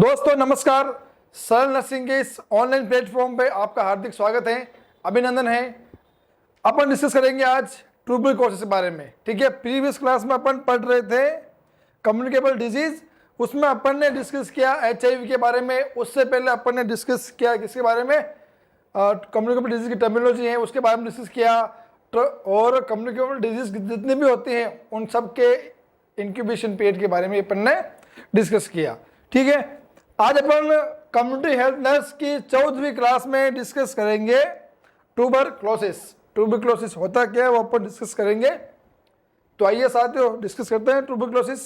दोस्तों नमस्कार। सरल नर्सिंग के इस ऑनलाइन प्लेटफॉर्म पे आपका हार्दिक स्वागत है, अभिनंदन है। अपन डिस्कस करेंगे आज ट्यूबरकुलोसिस के बारे में। ठीक है, प्रीवियस क्लास में अपन पढ़ रहे थे कम्युनिकेबल डिजीज, उसमें अपन ने डिस्कस किया HIV के बारे में। उससे पहले अपन ने डिस्कस किया किसके बारे में, कम्युनिकेबल डिजीज की टर्मिनोलॉजी है उसके बारे में डिस्कस किया। और कम्युनिकेबल डिजीज जितनी भी होती हैं उन सब के इंक्यूबेशन पीरियड के बारे में अपन ने डिस्कस किया। ठीक है, आज अपन कम्युनिटी हेल्थ नर्स की 14वीं क्लास में डिस्कस करेंगे ट्यूबरकुलोसिस। ट्यूबरकुलोसिस होता क्या है वो अपन डिस्कस करेंगे। तो आइए साथियों डिस्कस करते हैं ट्यूबरकुलोसिस।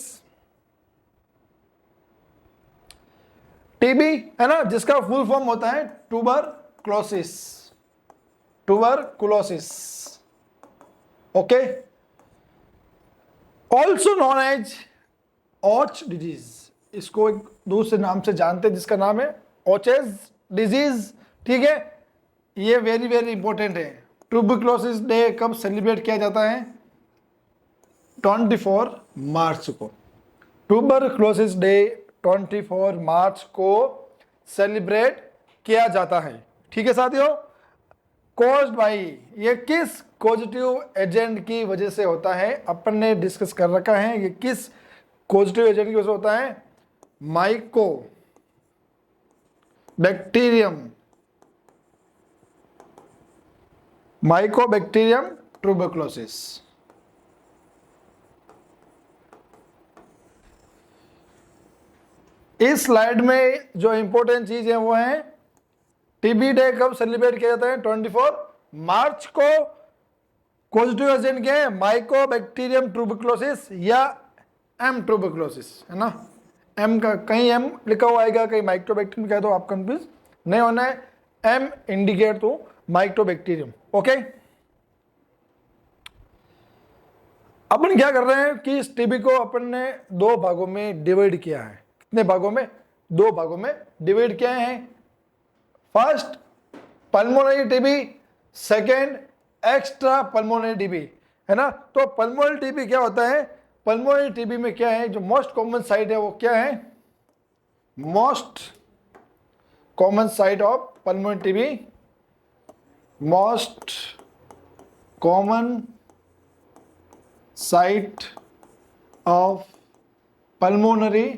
टीबी है ना, जिसका फुल फॉर्म होता है tuberculosis. Tuberculosis, okay, also known as ऑच डिजीज। इसको एक दूसरे नाम से जानते हैं जिसका नाम है ओचेज डिजीज। ठीक है, ये वेरी वेरी इंपॉर्टेंट है। ट्यूबरकुलोसिस डे कब सेलिब्रेट किया जाता है? 24 मार्च को। ट्यूबरकुलोसिस डे 24 मार्च को सेलिब्रेट किया जाता है। ठीक है साथियों, कॉज्ड बाई, ये किस पॉजिटिव एजेंट की वजह से होता है? अपन ने डिस्कस कर रखा है ये किस पॉजिटिव एजेंट की वजह से होता है। Myco bacterium, mycobacterium tuberculosis. इस स्लाइड में जो इंपॉर्टेंट चीज है वो है टीबी डे कब सेलिब्रेट किया जाता है? 24 मार्च को। पॉजिटिव एजेंट क्या है? माइकोबैक्टीरियम ट्यूबरकुलोसिस या एम ट्यूबरकुलोसिस, है ना। एम का कहीं एम लिखा हुआ आएगा, कहीं माइकोबैक्टीरियम लिखा है, तो आप कंफ्यूज नहीं होना है। एम इंडिकेट तो माइकोबैक्टीरियम। ओके, अपन क्या कर रहे हैं कि इस टीबी को अपन ने दो भागों में डिवाइड किया है। कितने भागों में? दो भागों में डिवाइड किया है। First pulmonary TB, second extra pulmonary TB, है ना। तो पल्मोनरी टीबी क्या होता है? पल्मोनरी टीबी में क्या है, जो मोस्ट कॉमन साइट है वो क्या है? Most common site of pulmonary TB, most common site of pulmonary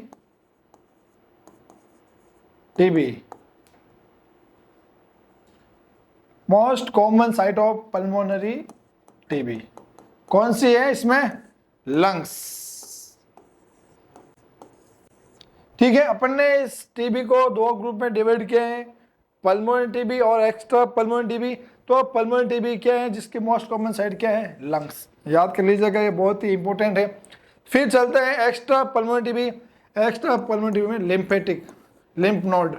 TB, most common site of pulmonary TB कौन सी है? इसमें लंग्स। ठीक है, अपन ने इस टीबी को दो ग्रुप में डिवाइड किए हैं, पल्मोनरी टीबी और एक्स्ट्रा पल्मोनरी टीबी। तो पल्मोनरी टीबी क्या है जिसकी मोस्ट कॉमन साइट क्या है? लंग्स। याद कर लीजिएगा, ये बहुत ही इंपॉर्टेंट है। फिर चलते हैं extra pulmonary TB. Extra pulmonary TB में लिम्फेटिक, लिम्फ नोड।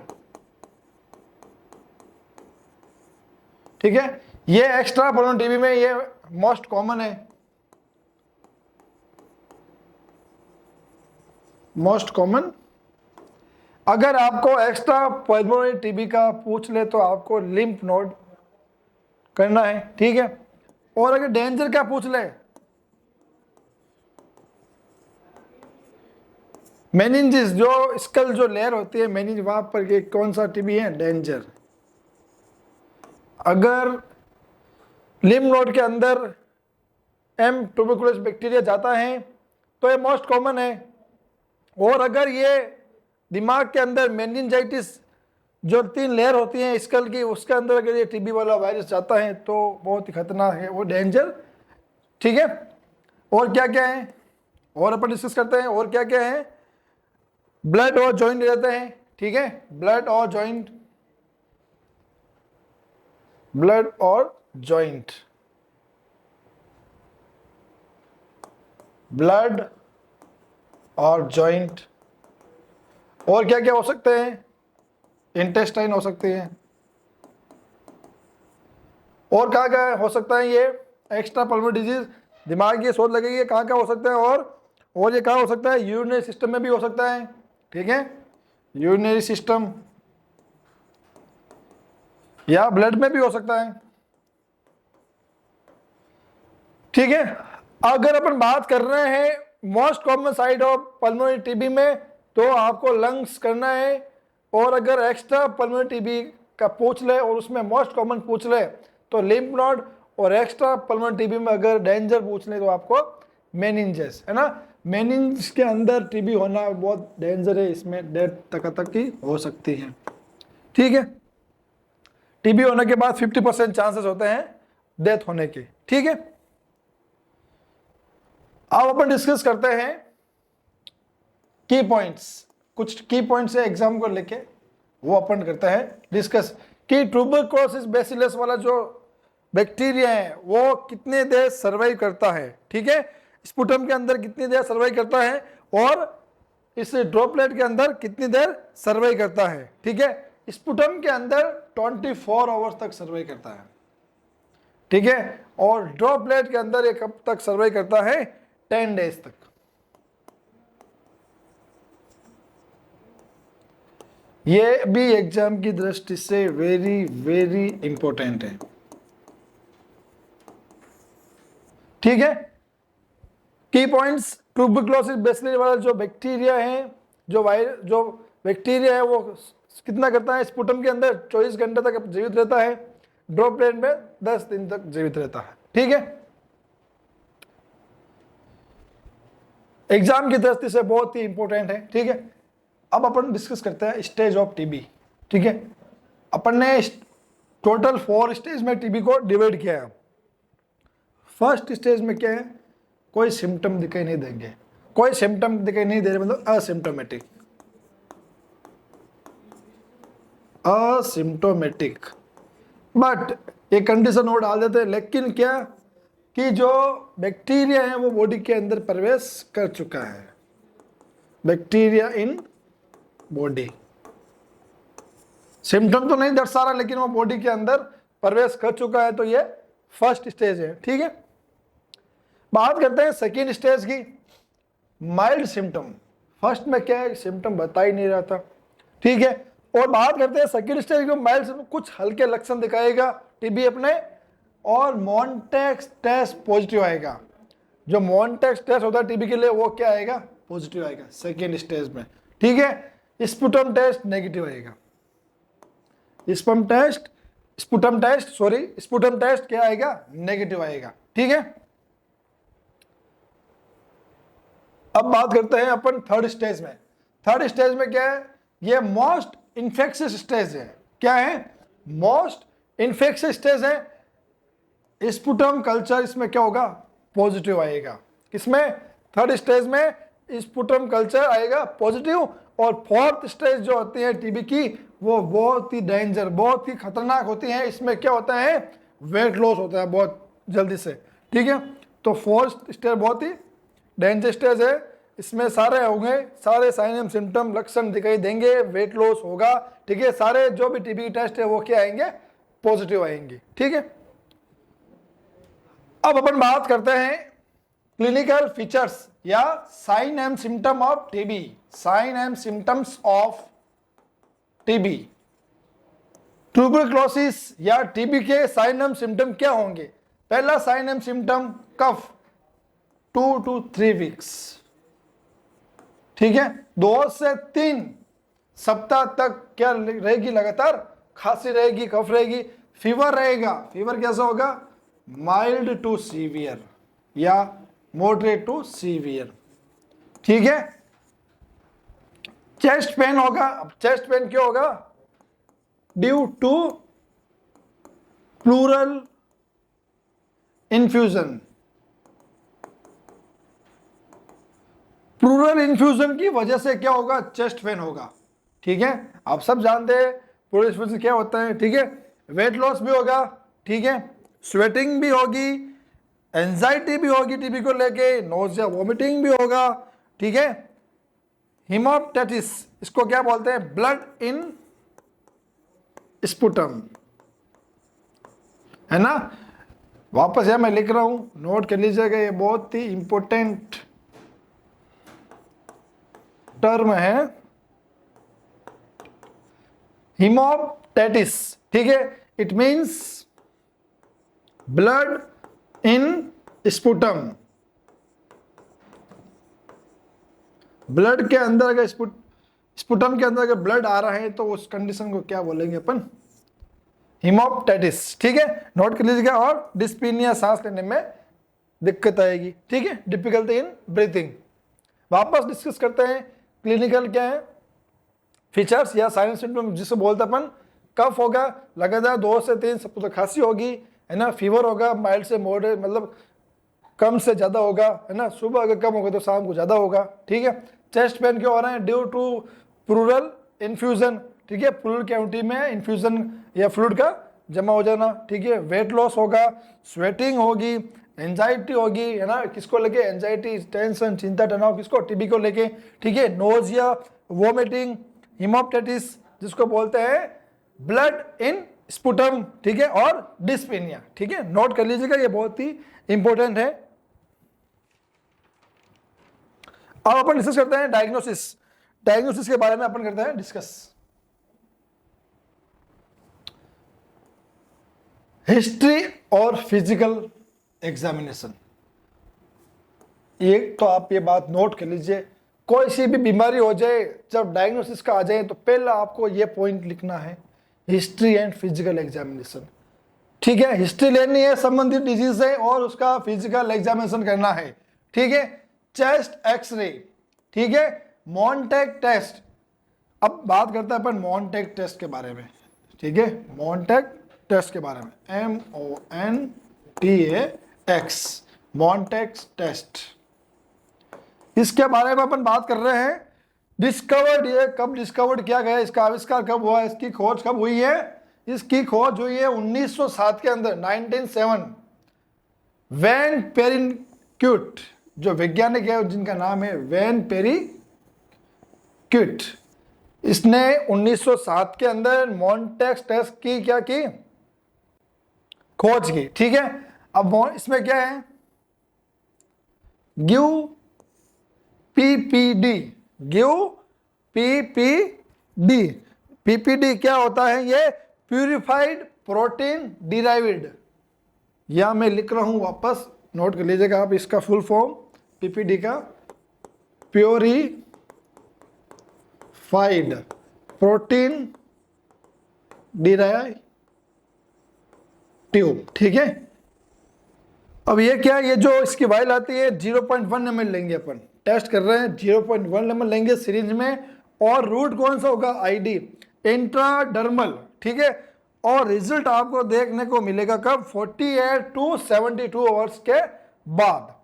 ठीक है, ये एक्स्ट्रा पल्मोनरी टीबी में ये मोस्ट कॉमन है, मोस्ट कॉमन। अगर आपको एक्स्ट्रा पल्मोनरी टीबी का पूछ ले तो आपको लिम्फ नोड करना है। ठीक है, और अगर डेंजर क्या पूछ ले, मेनिंजिस, जो स्कल जो लेयर होती है मेनिंज, वहां पर ये कौन सा टीबी है? डेंजर। अगर लिम्फ नोड के अंदर एम ट्यूबरकुलोसिस बैक्टीरिया जाता है तो ये मोस्ट कॉमन है। और अगर ये दिमाग के अंदर मेनिंजाइटिस, जो 3 लेयर होती हैं स्कल की, उसके अंदर अगर ये टीबी वाला वायरस जाता है तो बहुत ही खतरनाक है, वो डेंजर। ठीक है, और क्या क्या है और अपन डिस्कस करते हैं। और क्या क्या है? ब्लड और जॉइंट रहते हैं। ठीक है, ब्लड और जॉइंट, ब्लड और जॉइंट, ब्लड और जॉइंट। और क्या क्या हो सकते हैं? इंटेस्टाइन हो सकते हैं। और कहाँ कहाँ हो सकता है ये एक्स्ट्रा पल्मोनरी डिजीज? दिमाग की सोच लगेगी कहाँ कहाँ हो सकता है। और ये कहाँ हो सकता है? यूरिनरी सिस्टम में भी हो सकता है। ठीक है, यूरिनरी सिस्टम या ब्लड में भी हो सकता है। ठीक है, अगर अपन बात कर रहे हैं most common site of pulmonary TB में, तो आपको लंग्स करना है। और अगर एक्स्ट्रा पल्मोनरी टीबी का पूछ ले और उसमें मोस्ट कॉमन पूछ ले तो लिम्फ नोड, और एक्स्ट्रा पल्मोनरी टीबी में अगर डेंजर पूछ ले तो आपको मेनिंजेस, है ना। मेनिंज के अंदर टीबी होना बहुत डेंजर है, इसमें डेथ तक की हो सकती है, ठीक है। टीबी होने के बाद 50% चांसेस होते हैं डेथ होने के, ठीक है। अब अपन डिस्कस करते हैं की पॉइंट्स, कुछ की पॉइंट्स है एग्जाम को लेके, वो अपन करते हैं डिस्कस कि ट्यूबरकुलोसिस बैसिलस वाला जो बैक्टीरिया है वो कितने देर सर्वाइव करता है, ठीक है। स्पुटम के अंदर कितनी देर सर्वाइव करता है और इस ड्रॉपलेट के अंदर कितनी देर सर्वाइव करता है, ठीक है। स्पुटम के अंदर 24 आवर्स तक सर्वाइव करता है, ठीक है। और ड्रॉपलेट के अंदर ये कब तक सर्वाइव करता है, 10 डेज तक। ये भी एग्जाम की दृष्टि से वेरी वेरी इंपॉर्टेंट है, ठीक है। की पॉइंट्स, ट्यूबरकुलोसिस बैसिलस वाला जो बैक्टीरिया है, जो बैक्टीरिया है वो कितना करता है, स्पुटम के अंदर 24 घंटे तक जीवित रहता है, ड्रॉपलेट में 10 दिन तक जीवित रहता है, ठीक है। एग्जाम की दृष्टि से बहुत ही इंपॉर्टेंट है, ठीक है। अब अपन डिस्कस करते हैं स्टेज ऑफ टीबी, ठीक है। अपन ने टोटल 4 स्टेज में टीबी को डिवाइड किया है। फर्स्ट स्टेज में क्या है, कोई सिम्टम दिखाई नहीं देंगे, कोई सिम्टम दिखाई नहीं दे रहे, मतलब असिम्टोमेटिक, असिम्टोमेटिक। बट ये कंडीशन और डाल देते हैं, लेकिन क्या कि जो बैक्टीरिया है वो बॉडी के अंदर प्रवेश कर चुका है, बैक्टीरिया इन बॉडी। सिम्टम तो नहीं दर्शा रहा लेकिन वो बॉडी के अंदर प्रवेश कर चुका है, तो ये फर्स्ट स्टेज है, ठीक है। बात करते हैं सेकेंड स्टेज की, माइल्ड सिम्टम। फर्स्ट में क्या है, सिम्टम बता ही नहीं रहा था, ठीक है। और बात करते हैं सेकेंड स्टेज की, माइल्ड सिम्टम, कुछ हल्के लक्षण दिखाएगा टीबी अपने, और मॉन्टेक्स टेस्ट पॉजिटिव आएगा। जो मॉन्टेक्स टेस्ट होता है टीबी के लिए वो क्या आएगा, पॉजिटिव आएगा सेकेंड स्टेज में, ठीक है। स्पुटम टेस्ट नेगेटिव आएगा, स्पुटम टेस्ट क्या आएगा, नेगेटिव आएगा, ठीक है। अब बात करते हैं अपन थर्ड स्टेज में। थर्ड स्टेज में क्या है, ये मोस्ट इन्फेक्शियस स्टेज है। क्या है, मोस्ट इन्फेक्शियस स्टेज है। स्पुटम कल्चर इसमें क्या होगा, पॉजिटिव आएगा। किसमें, थर्ड स्टेज में स्पुटम कल्चर आएगा पॉजिटिव। और फोर्थ स्टेज जो होती है टीबी की, वो बहुत ही डेंजर, बहुत ही खतरनाक होती है। इसमें क्या होता है, वेट लॉस होता है बहुत जल्दी से, ठीक है। तो फोर्थ स्टेज बहुत ही डेंजर स्टेज है, इसमें सारे होंगे, सारे साइन एंड सिम्टम लक्षण दिखाई देंगे, वेट लॉस होगा, ठीक है। सारे जो भी टीबी टेस्ट है वो क्या आएंगे, पॉजिटिव आएंगे, ठीक है। अब अपन बात करते हैं क्लिनिकल फीचर्स या sign and symptom of TB, sign and symptoms of TB. Tuberculosis या टीबी के साइन एंड सिम्टम क्या होंगे। पहला sign and symptom, cough 2 to 3 weeks, ठीक है। 2 से 3 सप्ताह तक क्या रहेगी, लगातार खांसी रहेगी, कफ रहेगी, फीवर रहेगा। फीवर कैसा होगा, माइल्ड टू सीवियर या मॉडरेट टू सीवियर, ठीक है। चेस्ट पेन होगा। अब चेस्ट पेन क्यों होगा, due to pleural infusion. Pleural infusion की वजह से क्या होगा, चेस्ट पेन होगा, ठीक है। आप सब जानते हैं प्लूरल इन्फ्यूजन क्या होता है, ठीक है। वेट लॉस भी होगा, ठीक है, स्वेटिंग भी होगी, एंजाइटी भी होगी टीबी को लेके, नोजिया वोमिटिंग भी होगा, ठीक है। हिमोप्टाइटिस, इसको क्या बोलते हैं, ब्लड इन स्पुटम, है ना। वापस यह मैं लिख रहा हूं, नोट कर लीजिएगा, ये बहुत ही इंपॉर्टेंट टर्म है, हिमोप्टाइटिस, ठीक है। It means blood in sputum. Blood के अंदर अगर स्पुटम के अंदर अगर ब्लड आ रहा है तो उस कंडीशन को क्या बोलेंगे अपन, हिमोप्टेटिस, ठीक है, नोट कर लीजिएगा। और डिस्पीनिया, सांस लेने में दिक्कत आएगी, ठीक है, डिफिकल्टी इन ब्रीथिंग। वापस डिस्कस करते हैं क्लिनिकल क्या है फीचर्स या साइलेंट सिम्टम, जिसे बोलते अपन कफ होगा लगातार 2 से 3 सप्ताह तक, खांसी होगी है ना, फीवर होगा माइल्ड से मॉडरेट, मतलब कम से ज़्यादा होगा है ना, सुबह अगर कम होगा तो शाम को ज़्यादा होगा, ठीक है। चेस्ट पेन क्यों हो रहा है, ड्यू टू प्लूरल इन्फ्यूजन, ठीक है, प्लूरल कैविटी में इन्फ्यूजन या फ्लूइड का जमा हो जाना, ठीक है। वेट लॉस होगा, स्वेटिंग होगी, एंजाइटी होगी है ना, किसको लेके एंजाइटी, टेंशन, चिंता, तनाव, किसको, टीबी को लेके, ठीक है। नोजिया, वोमिटिंग, हिमोप्टेटिस जिसको बोलते हैं ब्लड इन स्पुटम, ठीक है, और डिस्पेनिया, ठीक है, नोट कर लीजिएगा, ये बहुत ही इंपॉर्टेंट है। अब अपन डिस्कस करते हैं डायग्नोसिस। डायग्नोसिस के बारे में अपन करते हैं डिस्कस। हिस्ट्री और फिजिकल एग्जामिनेशन, एक तो आप ये बात नोट कर लीजिए, कोई सी भी बीमारी हो जाए जब डायग्नोसिस का आ जाए तो पहला आपको ये पॉइंट लिखना है, हिस्ट्री एंड फिजिकल एग्जामिनेशन, ठीक है। हिस्ट्री लेनी है, संबंधित डिजीज है, और उसका फिजिकल एग्जामिनेशन करना है, ठीक है। चेस्ट एक्सरे, ठीक है, मॉन्टेग टेस्ट। अब बात करते हैं अपन मॉन्टेग टेस्ट के बारे में, ठीक है, मॉन्टेग टेस्ट के बारे में, MONTAX, मॉन्टेग टेस्ट, इसके बारे में अपन बात कर रहे हैं। डिस्कवर्ड, ये कब डिस्कवर्ड किया गया, इसका आविष्कार कब हुआ, इसकी खोज कब हुई है, इसकी खोज हुई है 1907 के अंदर, 1907। वैन पेरिक्यूट, जो वैज्ञानिक है जिनका नाम है वैन पेरिक्यूट, इसने 1907 के अंदर मॉन्टेग टेस्ट की क्या की, खोज की, ठीक है। अब इसमें क्या है, give PPD, give PPD, PPD क्या होता है, ये प्यूरिफाइड प्रोटीन डिराइव्ड, या मैं लिख रहा हूं वापस नोट कर लीजिएगा आप इसका फुल फॉर्म, PPD का प्योरीफाइड प्रोटीन डिराइव, ठीक है। अब ये क्या है, ये जो इसकी वाइल आती है 0.1 ml लेंगे अपन, टेस्ट कर रहे हैं 0.1 ml लेंगे सिरिंज में, और रूट कौन सा होगा, ID, इंट्राडर्मल, ठीक है। और रिजल्ट आपको देखने को मिलेगा कब, 48 to 72 आवर्स के बाद।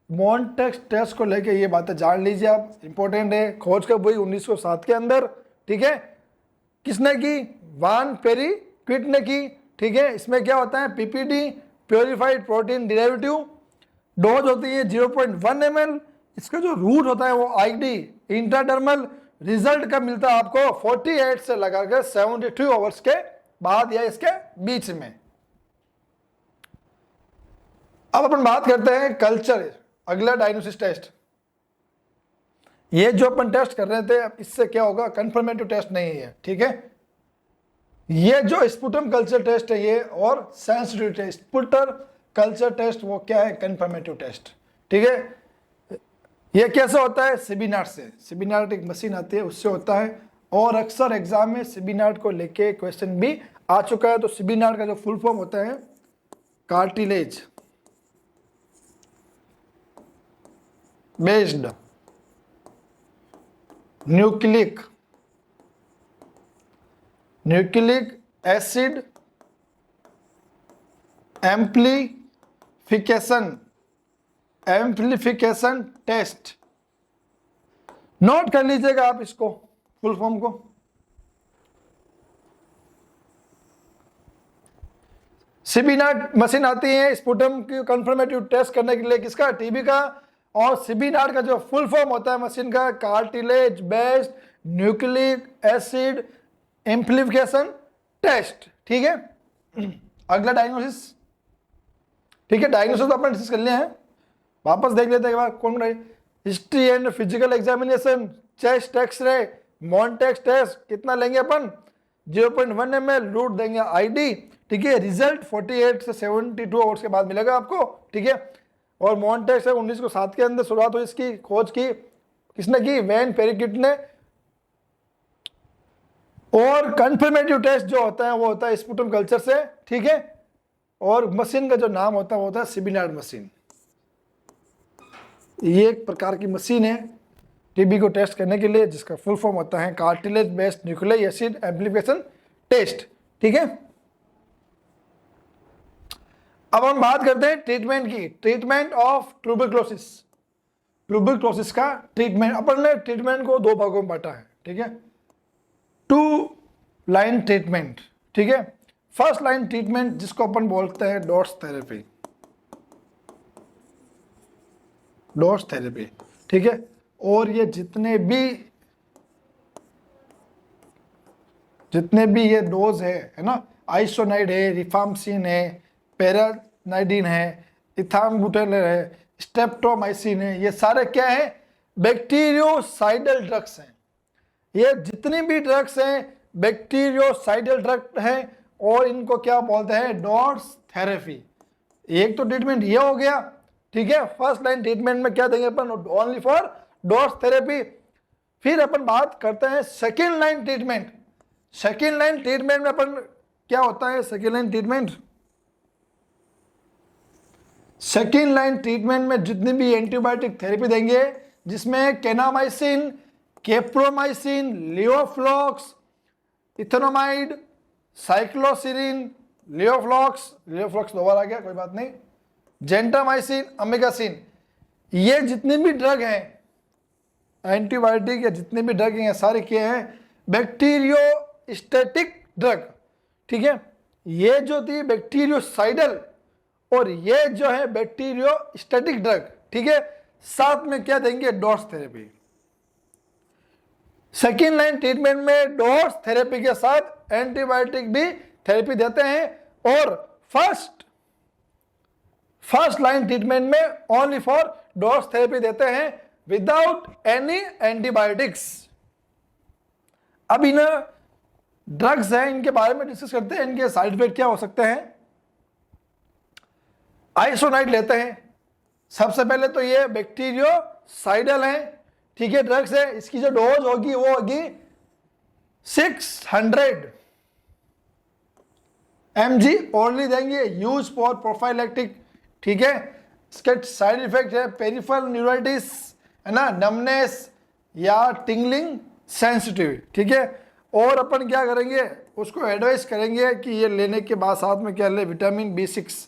मॉन्टेग टेस्ट को लेके ये बातें जान लीजिए आप, इंपॉर्टेंट है। खोज कब हुई, 1907 के अंदर, ठीक है। किसने की, वैन पेरिक्यूट ने की, ठीक है। इसमें क्या होता है, PPD purified protein derivative, dose होती है 0.1 ml, इसका जो रूट होता है वो ID, इंट्राडर्मल। रिजल्ट कब मिलता है आपको, 48 से लगाकर 72 आवर्स के बाद या इसके बीच में। अब अपन बात करते हैं कल्चर, अगला डायग्नोसिस टेस्ट। ये जो अपन टेस्ट कर रहे थे, अब इससे क्या होगा, कंफर्मेटिव टेस्ट नहीं है, ठीक है। ये जो स्पुटम कल्चर टेस्ट है ये, और सेंसिटिव टेस्ट, स्पुटर कल्चर टेस्ट वो क्या है, कंफर्मेटिव टेस्ट, ठीक है। ये कैसे होता है, सिबिनाट से, सिबिनाट एक मशीन आती है उससे होता है, और अक्सर एग्जाम में सिबिनाट को लेके क्वेश्चन भी आ चुका है। तो सिबिनाट का जो फुल फॉर्म होता है, cartilage based nucleic acid amplification test, note कर लीजिएगा आप इसको फुल फॉर्म को। सिबिनाट मशीन आती है स्पुटम की कंफर्मेटिव टेस्ट करने के लिए, किसका, टीबी का। और सिबिनाट का जो फुल फॉर्म होता है मशीन का, cartilage based nucleic acid amplification test, ठीक है। अगला डायग्नोसिस, ठीक है, डायग्नोसिस तो अपन डिस्कस कर लिए हैं, वापस देख लेते हैं कौन है। History and physical examination, chest X ray, Mantoux test, कितना लेंगे अपन, 0.1 ml, रूट देंगे ID, ठीक है। रिजल्ट 48 से 72 आवर्स के बाद मिलेगा आपको, ठीक है। और मॉन्टेग से 1907 के अंदर शुरुआत हुई, इसकी खोज की किसने की, वैन पेरिक्यूट ने, और कंफर्मेटिव टेस्ट जो होता है वो होता है स्पुटम कल्चर से, ठीक है। और मशीन का जो नाम होता है वो होता है सिबिनार्ड मशीन। ये एक प्रकार की मशीन है टीबी को टेस्ट करने के लिए, जिसका फुल फॉर्म होता है cartilage based nucleic acid amplification test, ठीक है। अब हम बात करते हैं ट्रीटमेंट की, ट्रीटमेंट ऑफ ट्यूबरक्लोसिस। ट्यूबरक्लोसिस का ट्रीटमेंट, अपन ने ट्रीटमेंट को दो भागों में बांटा है, ठीक है। 2 लाइन ट्रीटमेंट, ठीक है। फर्स्ट लाइन ट्रीटमेंट जिसको अपन बोलते हैं डोट्स थेरेपी, डोट्स थेरेपी, ठीक है। और ये जितने भी ये डोज है ना, आइसोनाइड है, रिफाम्सिन है, पैरानाइडिन है, इथाम्बुटेलर है, स्ट्रेप्टोमाइसिन है, ये सारे क्या है, बैक्टीरियोसाइडल ड्रग्स हैं। ये जितनी भी ड्रग्स हैं बैक्टीरियोसाइडल ड्रग हैं, और इनको क्या बोलते हैं, डोट्स थेरेपी। एक तो ट्रीटमेंट ये हो गया, ठीक है। फर्स्ट लाइन ट्रीटमेंट में क्या देंगे अपन, ओनली फॉर डोट्स थेरेपी। फिर अपन बात करते हैं second line treatment. Second line treatment में अपन क्या होता है, second line treatment, second line treatment में जितनी भी एंटीबायोटिक थेरेपी देंगे, जिसमें केनामाइसिन, केप्रोमाइसिन, लियोफ्लॉक्स, इथेनोमाइड, साइक्लोसिरिन, लियोफ्लॉक्स दोबारा आ गया, कोई बात नहीं, जेंटामाइसिन, अमेगासिन, ये जितने भी ड्रग हैं एंटीबायोटिक या जितने भी ड्रग हैं सारे क्या हैं, बैक्टीरियोस्टैटिक ड्रग, ठीक है। ये जो थी बैक्टीरियोसाइडल और ये जो है बैक्टीरियोस्टैटिक ड्रग, ठीक है। साथ में क्या देंगे, dots therapy. Second line treatment में डोट्स थेरेपी के साथ एंटीबायोटिक भी थेरेपी देते हैं। और फर्स्ट लाइन ट्रीटमेंट में ओनली फॉर डोट्स थेरेपी देते हैं विदाउट एनी एंटीबायोटिक्स। अब इन ड्रग्स हैं, इनके बारे में डिस्कस करते हैं, इनके साइड इफेक्ट क्या हो सकते हैं। आइसोनाइड लेते हैं, सबसे पहले तो ये बैक्टीरियोसाइडल है, ठीक है, ड्रग्स है। इसकी जो डोज होगी वो होगी 600 mg ओनली देंगे, यूज फॉर प्रोफाइलैक्टिक, ठीक है। इसके साइड इफेक्ट है पेरिफेरल न्यूराइटिस, है ना, नमनेस या टिंगलिंग सेंसिटिव, ठीक है। और अपन क्या करेंगे, उसको एडवाइस करेंगे कि ये लेने के बाद साथ में क्या ले, विटामिन B6।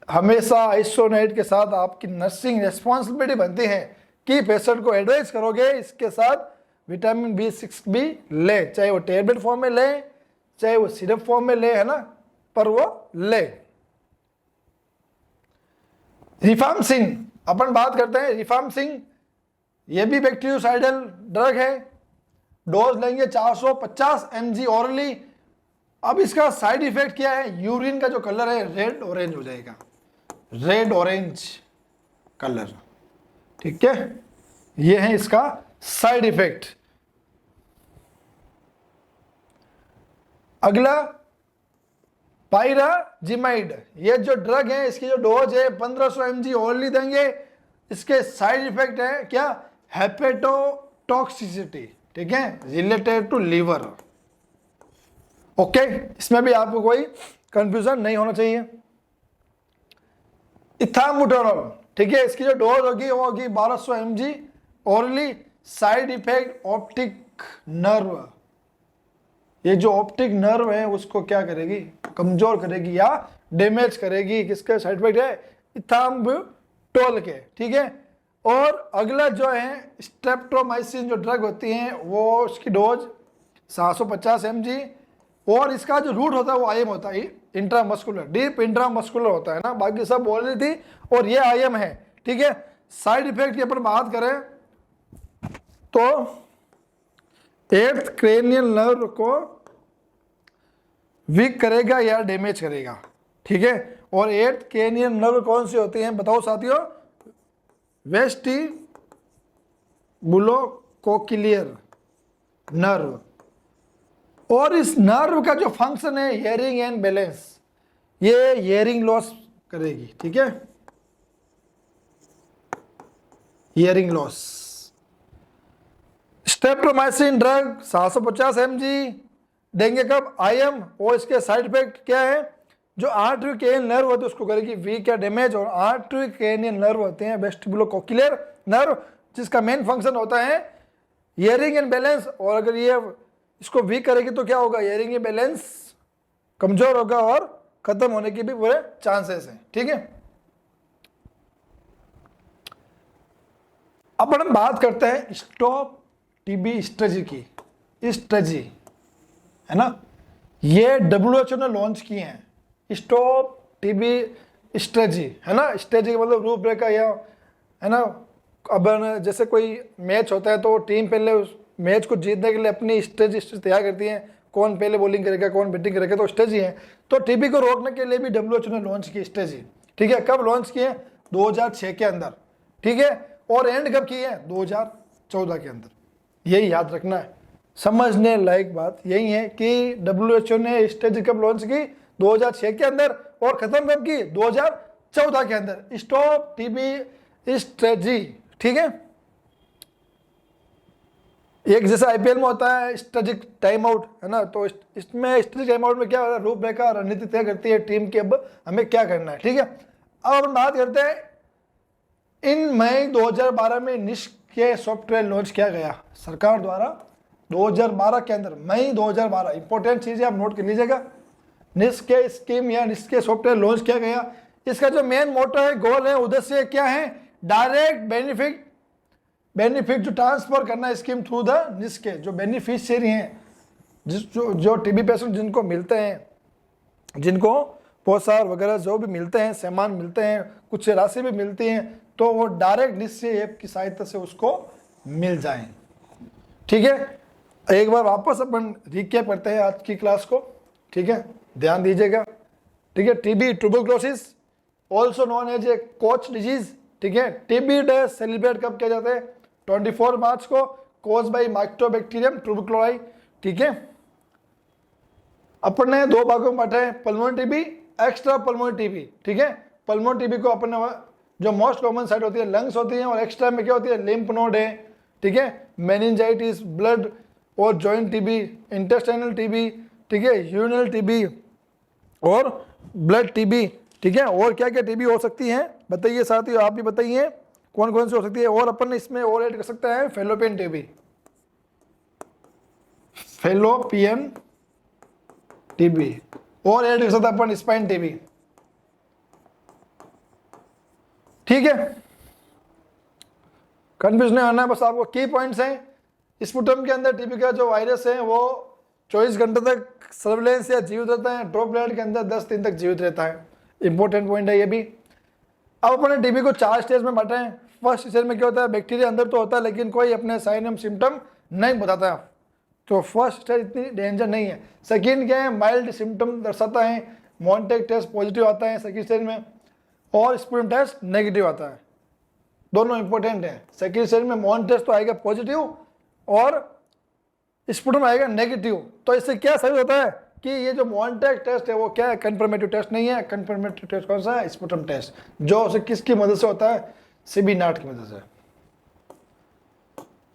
हमेशा आइसोनाइड के साथ आपकी नर्सिंग रेस्पॉन्सिबिलिटी बनती है कि पेशेंट को एडवाइस करोगे इसके साथ विटामिन B6 भी ले, चाहे वो टेबलेट फॉर्म में ले, चाहे वो सिरप फॉर्म में ले, है ना, पर वो ले। रिफाम्सिन, अपन बात करते हैं रिफाम्सिन, ये भी बैक्टीरियोसाइडल ड्रग है। डोज लेंगे 450 mg ओरली। अब इसका साइड इफेक्ट क्या है, यूरिन का जो कलर है रेड ऑरेंज हो जाएगा, रेड ऑरेंज कलर, ठीक है। ये है इसका साइड इफेक्ट। अगला पायराजिमाइड, ये जो ड्रग है इसकी जो डोज है 1500 mg ओनली देंगे। इसके साइड इफेक्ट है क्या, हेपेटोटॉक्सिसिटी, ठीक है, रिलेटेड टू लीवर। ओके, इसमें भी आपको कोई कंफ्यूजन नहीं होना चाहिए। इथाम्बुटोरॉल, ठीक है, इसकी जो डोज होगी वो होगी 1200 mg orally. Side effect optic nerve, ये जो ऑप्टिक नर्व है उसको क्या करेगी, कमजोर करेगी या डैमेज करेगी। किसके साइड इफेक्ट है, इथाम्बुटोल के, ठीक है। और अगला जो है स्ट्रेप्टोमाइसिन जो ड्रग होती है वो उसकी डोज 750 mg। और इसका जो रूट होता है वो आईएम होता है, इंट्रामस्कुलर, डीप इंट्रामस्कुलर होता है ना, बाकी सब बोल रही थी और ये आईएम है, ठीक है। साइड इफेक्ट की अपन बात करें तो 8th क्रेनियल नर्व को वीक करेगा या डैमेज करेगा, ठीक है। और 8th क्रेनियल नर्व कौन सी होती हैं बताओ साथियों, वेस्टिबुलोकोक्लियर नर्व। और इस नर्व का जो फंक्शन है हियरिंग एंड बैलेंस, ये हियरिंग लॉस करेगी, ठीक है, hearing loss. Streptomycin drug 750 mg देंगे कब? IM। और इसके साइड इफेक्ट क्या है? जो आर्टरी केनियन नर्व होते हैं उसको करेगी वीक या डैमेज, और आर्टरी केनियन नर्व होते हैं वेस्टिबुलोकोक्लियर नर्व, जिसका मेन फंक्शन होता है हियरिंग एंड बैलेंस। और अगर ये इसको वीक करेगी तो क्या होगा? हियरिंग एंड बैलेंस कमजोर होगा और खत्म होने के भी पूरे चांसेस हैं। ठीक है, अब हम बात करते हैं स्टॉप टीबी स्ट्रेटजी की। स्ट्रेटजी है ना, ये WHO ने लॉन्च किए हैं स्टॉप टीबी स्ट्रेटजी, है ना। स्ट्रेटजी का मतलब रूपरेखा, या है ना। अब जैसे कोई मैच होता है तो टीम पहले उस मैच को जीतने के लिए अपनी स्ट्रेटजी तैयार करती है, कौन पहले बॉलिंग करेगा कौन बैटिंग करेगा, तो स्ट्रेटजी है। तो टीबी को रोकने के लिए भी WHO ने लॉन्च की स्ट्रेटजी। ठीक है, कब लॉन्च किए? 2006 के अंदर। ठीक है, और एंड कब की है? 2014 के अंदर। यही याद रखना है, समझने लायक बात यही है कि WHO ने स्ट्रेटजी कब लॉन्च की? 2006 के अंदर, और खत्म कब की? 2014 के अंदर। Stop TB strategy. ठीक है, एक जैसे IPL में होता है स्ट्रेटेजिक टाइम आउट, है ना, तो इसमें स्ट्रेटेजिक टाइम आउट में क्या होता है? रूपरेखा रणनीति तय करती है टीम की, अब हमें क्या करना है। ठीक है, अब हम बात करते हैं, इन मई 2012 में निष्क्रिय सॉफ्टवेयर लॉन्च किया गया सरकार द्वारा। 2012 के अंदर, मई 2012, इंपॉर्टेंट चीज है, आप नोट कर लीजिएगा। निष्क्रिय स्कीम या निष्क्रिय सॉफ्टवेयर लॉन्च किया गया। इसका जो मेन मोटो है, गोल है, उद्देश्य क्या है? डायरेक्ट बेनिफिट जो ट्रांसफर करना स्कीम थ्रू द निष्क्रिय, जो बेनिफिशियरी हैं, जो टीबी पेशेंट जिनको मिलते हैं, जिनको पोषार वगैरह जो भी मिलते हैं, सामान मिलते हैं, कुछ राशि भी मिलती है, तो वो डायरेक्ट निश्चय ऐप की सहायता से उसको मिल जाए। ठीक है, एक बार वापस अपन रिकैप करते हैं आज की क्लास को। ठीक है, ध्यान दीजिएगा। ठीक है, TB tuberculosis also known as a Koch disease. ठीक है, टीबी डे सेलिब्रेट कब किया जाता है? 24 मार्च को, कोज बाई माइक्रोबैक्टीरियम ट्यूबरकुलोसी। ठीक है, अपन ने दो भागों में बांटा है, pulmonary TB, extra pulmonary TB. ठीक है, पल्मोनरी टीबी को अपन ने जो मोस्ट कॉमन साइट होती है लंग्स होती है, और एक्स्ट्रा में क्या होती है? लिम्फ नोड है। ठीक है, मेनिंजाइटिस, ब्लड और जॉइंट टीबी, इंटेस्टाइनल टीबी, ठीक है, यूरिनल टीबी और ब्लड टीबी। ठीक है, और क्या क्या टीबी हो सकती है बताइए साथियों, आप भी बताइए कौन कौन सी हो सकती है। और अपन इसमें और ऐड कर सकते हैं फेलोपियन टीबी, फेलोपियन टीबी, और ऐड कर सकते हैं अपन स्पाइन टीबी। ठीक है, कंफ्यूज नहीं होना है, बस आपको की पॉइंट्स हैं। स्पुटम के अंदर टीबी का जो वायरस है वो 24 घंटे तक सर्विलेंस या जीवित रहता है, ड्रॉप ब्लड के अंदर 10 दिन तक जीवित रहता है। इंपॉर्टेंट पॉइंट है ये भी। अब अपने टीबी को 4 स्टेज में बांटे हैं। फर्स्ट स्टेज में क्या होता है? बैक्टीरिया अंदर तो होता है लेकिन कोई अपने साइन एंड सिम्टम नहीं बताता है, तो फर्स्ट स्टेज इतनी डेंजर नहीं है। सेकेंड क्या है? माइल्ड सिम्टम दर्शाता है, मॉन्टेक टेस्ट पॉजिटिव आता है सेकेंड स्टेज में, और स्पुटम टेस्ट नेगेटिव आता है। दोनों इंपॉर्टेंट है। सेकेंड स्टेज में मॉन टेस्ट तो आएगा पॉजिटिव और स्पुटम आएगा नेगेटिव। तो इससे क्या साबित होता है कि ये जो मॉन्टेक टेस्ट है वो क्या है? कंफर्मेटिव टेस्ट नहीं है। कंफर्मेटिव टेस्ट कौन सा है? स्पुटम टेस्ट, जो उसे किसकी मदद से होता है? सीबी नाट की मदद से।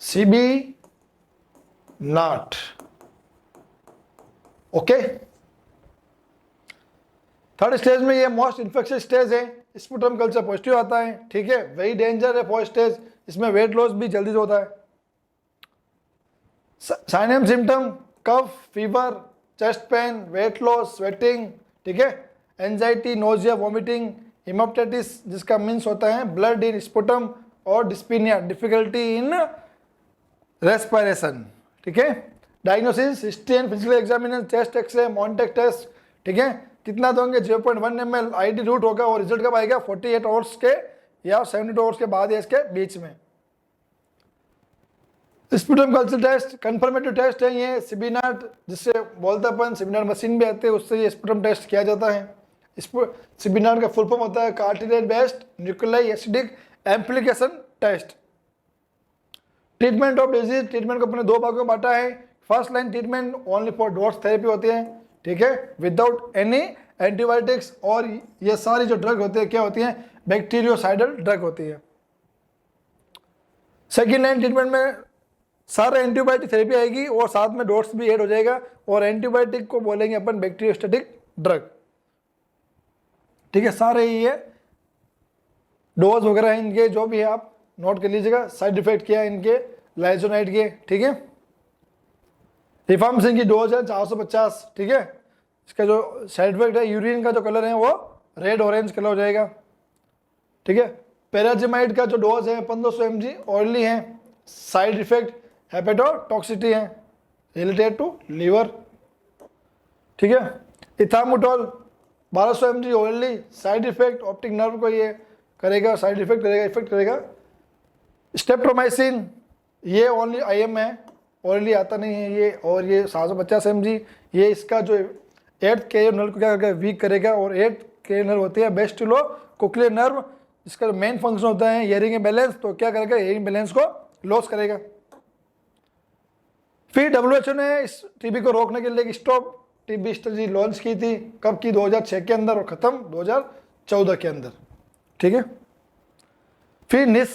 CB NAAT, okay. Third stage में ये मोस्ट इन्फेक्शियस स्टेज है, स्पुटम कल्चर पॉजिटिव आता है। ठीक है, वेरी डेंजर है फोर्थ स्टेज, इसमें वेट लॉस भी जल्दी से होता है। Sign and symptom cough, fever, chest pain, weight loss, sweating, ठीक है, एंजाइटी, नोजिया, वॉमिटिंग, हेमाटाइटिस जिसका मीन्स होता है ब्लड इन स्पुटम, और डिस्पीनिया, डिफिकल्टी इन रेस्पिरेशन। ठीक है, diagnosis, history and physical examination, chest X ray, Mantoux test. ठीक है, कितना दोगे? 0.1 ml आईडी रूट होगा, और रिजल्ट कब आएगा? 48 आवर्स के या 72 आवर्स के बाद या इसके बीच में। Sputum culture test confirmative test है ये, सिबिनाट जिससे बोलते अपन, सिबिनाट मशीन भी आती है, उससे ये स्पुटम टेस्ट किया जाता है। सिबिनाट का फुल फॉर्म होता है cartilage based nuclei acidic amplification test. Treatment of disease, treatment को अपने दो भागों में बांटा है। First line treatment only four dose therapy होती है, ठीक है, विदाउट एनी एंटीबायोटिक्स, और ये सारी जो ड्रग होती है क्या होती है? बैक्टीरियोसाइडल ड्रग होती है। सेकेंड लाइन ट्रीटमेंट में सारे एंटीबायोटिक थेरेपी आएगी और साथ में डोट्स भी ऐड हो जाएगा। और एंटीबायोटिक को बोलेंगे अपन बैक्टीरियोस्टैटिक ड्रग, ठीक है। सारे ये डोज वगैरह इनके जो भी है आप नोट कर लीजिएगा। साइड इफेक्ट क्या है इनके लाइजोनाइड के, ठीक है। रिफार्मसिन की डोज है 450, ठीक है। इसका जो साइड इफेक्ट है, यूरिन का जो कलर है वो रेड ऑरेंज कलर हो जाएगा, ठीक है। पैराजिमाइड का जो डोज है 1500 mg ऑयली है। साइड इफेक्ट हेपेटोटॉक्सिटी है रिलेटेड टू लीवर, ठीक है। इथामुटोल 1200 mg oily, side effect optic nerve को ये करेगा, साइड इफेक्ट करेगा, इफेक्ट करेगा। स्टेप्टोमाइसिन ये ओनली IM है, ऑयली आता नहीं है ये। और ये 750 mg, ये इसका जो 8th कैरियर नर्व को क्या करेगा, वीक करेगा। और 8th कैरियर नर्व होती है वेस्टिलो कोक्लियर नर्व, जिसका जो मेन फंक्शन होता है हियरिंग बैलेंस, तो क्या करेगा, हियरिंग बैलेंस को लॉस करेगा। फिर WHO ने इस टीबी को रोकने के लिए एक स्टॉप टीबी स्ट्रेटजी लॉन्च की थी, कब की, 2006 के अंदर, और खत्म 2014 के अंदर, ठीक है। फिर निस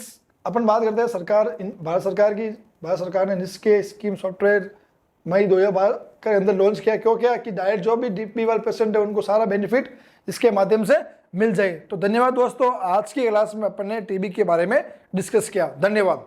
अपन बात करते हैं सरकार, भारत सरकार की। भारत सरकार ने निस के स्कीम सॉफ्टवेयर मई 2012 के अंदर लॉन्च किया। क्यों किया कि डायरेक्ट जो भी DP वाले पेशेंट है उनको सारा बेनिफिट इसके माध्यम से मिल जाए। तो धन्यवाद दोस्तों, आज की क्लास में अपन ने टीबी के बारे में डिस्कस किया। धन्यवाद।